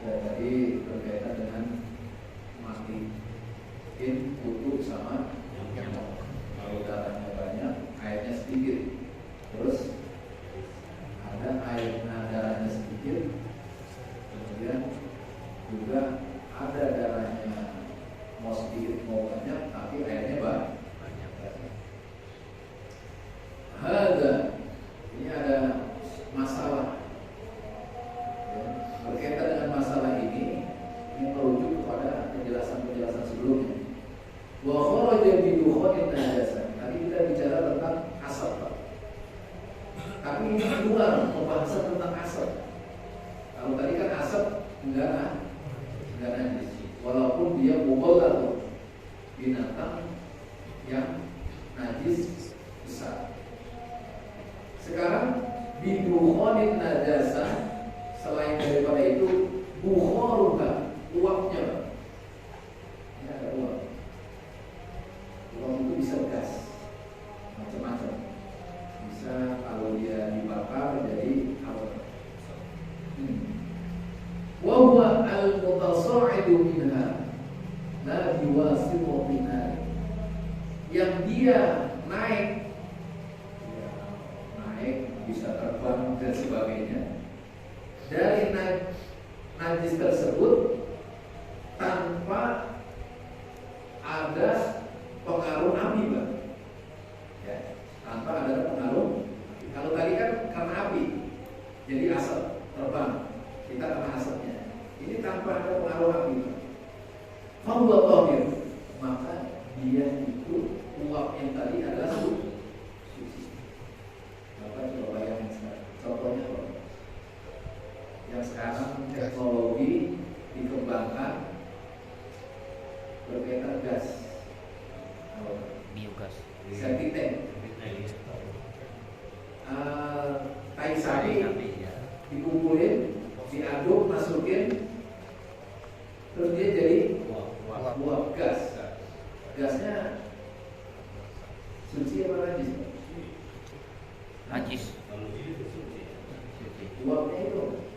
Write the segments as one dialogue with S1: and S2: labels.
S1: Dan tadi berkaitan dengan matiin kutu sama nyamuk. Kalau darahnya banyak, airnya sedikit. Terus ada darahnya sedikit, kemudian juga ada darahnya mau sedikit mau banyak, tapi airnya banyak. Ini ada masalah. Berkaitan dengan masalah ini merujuk kepada penjelasan sebelumnya. Wa kharaja bi dukhanin najasa. Tadi kita bicara tentang asap, Pak. Tapi ini luar pembahasan tentang asap. Kalau tadi kan asap enggak najis. Walaupun dia mughalladh, binatang yang najis besar. Sekarang bi dukhanin najasa, selain daripada itu bukharuha, uapnya. Ini ada uap. Uap itu bisa gas, macam-macam. Bisa kalau dia dibakar jadi apa? Wa huwa al-mutasa'id minha la yuwasitu minha. Yang dia naik bisa terbang dan sebagainya dari najis tersebut tanpa ada pengaruh api, Bang. Ya, tanpa ada pengaruh. Kalau tadi kan karena api, jadi asap terbang, kita kena asapnya. Ini tanpa ada pengaruh api, Bang. Fahuwa tahir, maka dia itu uap yang tadi adalah suci. Bapak coba bayangin sekarang. Contohnya apa? Yang sekarang teknologi dikembangkan berkaitan gas,
S2: biogas,
S1: septic tank, tai sapi dikumpulin, diaduk, masukin, terus dia jadi uap gas. Gasnya suci apa najis?
S2: najis.
S1: Uapnya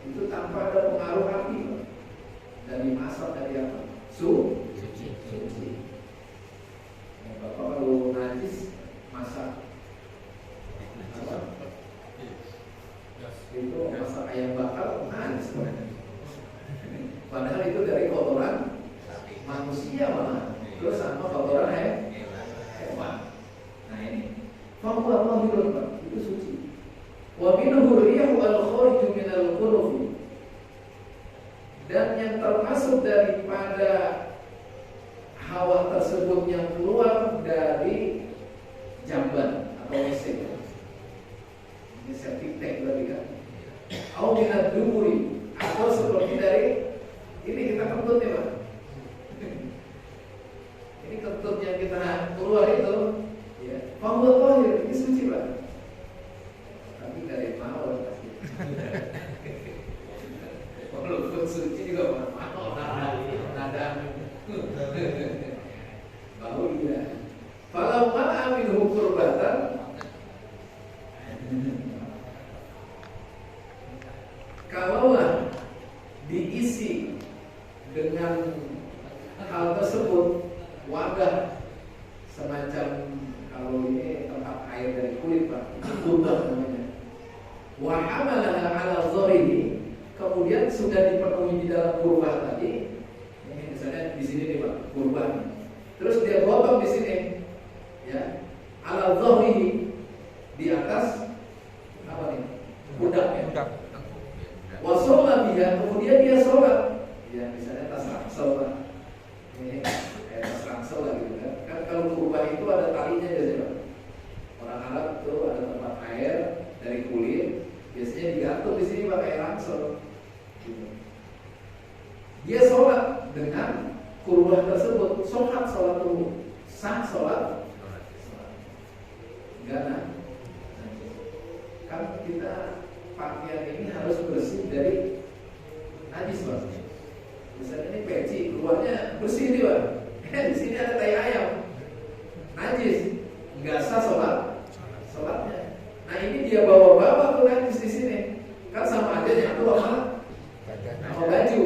S1: itu tanpa ada pengaruh api, dan dimasak dari apa? Suci. Nah, Bapak kalau najis masak apa? Itu masak ayam bakar najis. Padahal itu dari kotoran manusia malah, terus sama kotoran hewan. Nah ini, fahuwa tahirun, itu suci. Wa minhu rihu al-kharij min al-quruf. Dan yang termasuk daripada hawa tersebut yang keluar dari jamban atau WC. Ini septic tank berarti kan. Au min ad-duburi, atau seperti dari ini kita kentut ya, Pak. Ini kentut yang kita keluar itu, ya. Fahuwa tahir, ini suci, Pak. Tapi dari mawar pasti. Walaupun suci juga mahal, nada bau dia. Falau ma'a minhu qurbatan, kalaulah diisi dengan hal tersebut wadah semacam, kalau ini tempat air dari kulit, Pak, itu kurban namanya. Wa hamalaha ala dharihi, kemudian sudah dipenuhi di dalam kurban tadi. Ini misalnya di sini nih, Pak, kurban. Terus dia potong di sini, ya, ala dharihi, di atas apa nih? Pundaknya. Wa sholat biha, kemudian dia sholat. Ya, misalnya tas ransel, Pak. Ini kayak tas ransel lah gitu kan. Kan kalau kurban itu ada talinya biasanya, Pak. Orang Arab itu ada tempat air dari kulit, biasanya digantung di sini pakai ransel. Gitu. Dia sholat dengan kurban tersebut, sholat dulu, sah sholat. Enggak, nah. Kan kita pakaian ini harus bersih dari najis, Pak. Misalnya ini peci, keluarnya bersih nih, Pak. Di sini ada tai ayam, najis, nggak sah sholatnya. Nah ini dia bawa tuh najis di sini, kan sama aja nyatu sama baju.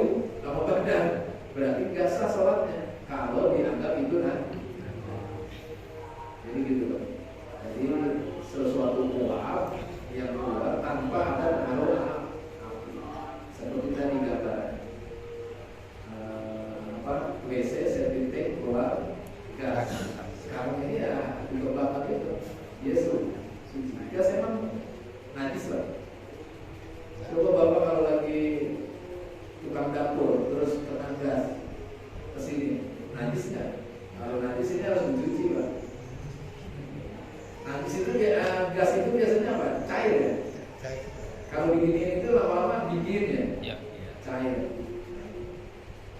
S1: Coba Bapak kalau lagi tukang dapur terus kena gas ke sini, najis nggak? Kalau najis ini harus dicuci, Pak. Najis itu gas itu biasanya apa? Cair ya?
S2: Cair.
S1: Kalau diginiin itu lama-lama dingin ya? Cair.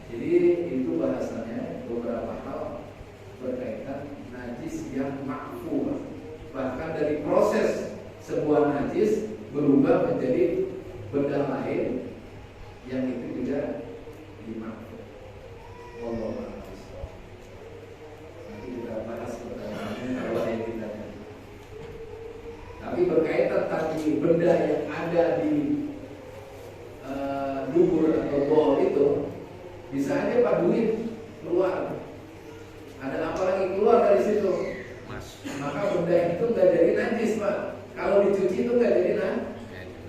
S1: Jadi itu bahasanya beberapa hal berkaitan najis yang makfu. Bahkan dari proses sebuah najis berubah menjadi benda lain yang itu juga dimakfu. Wallahu a'lam. Nanti kita bahas pertanyaannya kalau ada yang ditanya. Tapi berkaitan tadi benda yang ada di dubur atau bol itu bisa aja Pak duit keluar. Ada apa lagi keluar dari situ? Maka benda itu nggak jadi najis Pak. Kalau dicuci itu nggak jadi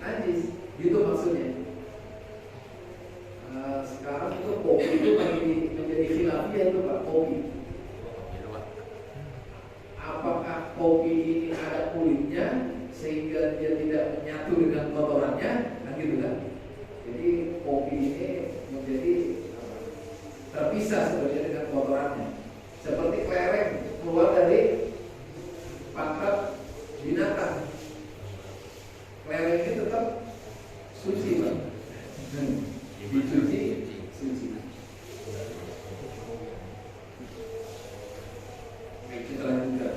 S1: najis. Gitu maksudnya. Sekarang itu kopi itu menjadi khilafiyah itu Pak, kopi. Apakah kopi ini ada kulitnya sehingga dia tidak menyatu dengan kotorannya? Kan gitu kan? Jadi kopi ini menjadi terpisah sebenarnya dengan kotorannya. Seperti kelereng keluar dari pantat binatang. Kelereng ini tetap suci Pak. Dicuci suci. Baik, kita lanjutkan.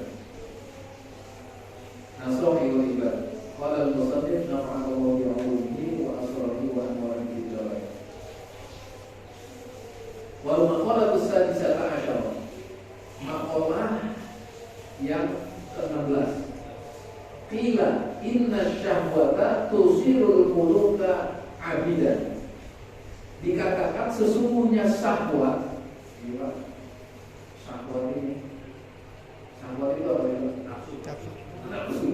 S1: Nasrul ibad. Qala al-musannif nafa'allahu bi'ulumihi wa asrarihi wa anwarihi fid dharain. Wal maqalatu sadisata asyara. Maqalah yang ke-16. Qila inna syahwata tusirul muluka abidan. Dikatakan sesungguhnya syahwat. Syahwat ini. Syahwat itu apa ya? Nafsu.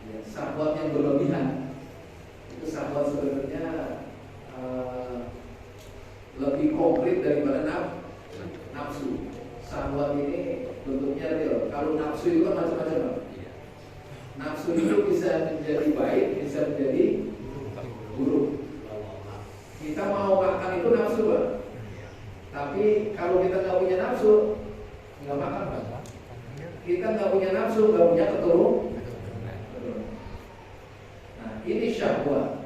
S1: Ya, syahwat yang berlebihan. Itu syahwat sebenarnya lebih konkret daripada nafsu. Syahwat ini bentuknya real. Kalau nafsu itu kan macam-macam. Nafsu itu bisa menjadi baik, bisa menjadi buruk. Kita mau makan itu nafsu Pak. Tapi kalau kita nggak punya nafsu, nggak makan Pak. Kita nggak punya nafsu, nggak punya keturunan. Nah ini syahwat.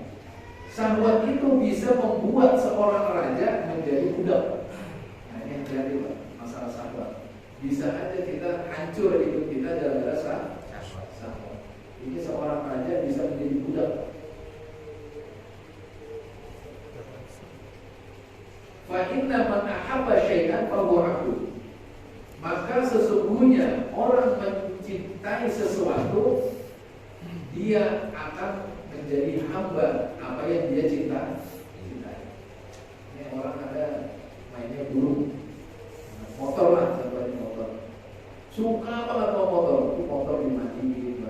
S1: Syahwat itu bisa membuat seorang raja menjadi budak. Nah ini yang terjadi Pak, masalah syahwat. Bisa aja kita hancur hidup kita gara-gara syahwat. Ini seorang raja bisa menjadi budak. Fa inna man ahabba syai'an fa huwa 'abdu. Maka sesungguhnya orang mencintai sesuatu, dia akan menjadi hamba apa yang dia cintai. Ini orang ada mainnya burung, motor lah contohnya motor. Suka banget mau motor, itu motor dimatiin,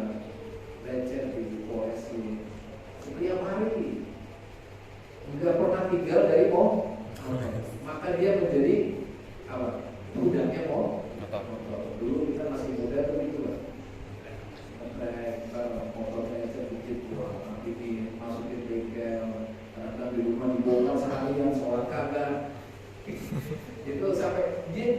S1: lecet di polisi setiap hari, nggak pernah tinggal dari maka dia menjadi apa? Budaknya motor. Dulu kita masih muda tuh itu lah, motornya sedikit, masukin bengkel, kadang di rumah dibongkar seharian, sholat kagak. Itu sampai dia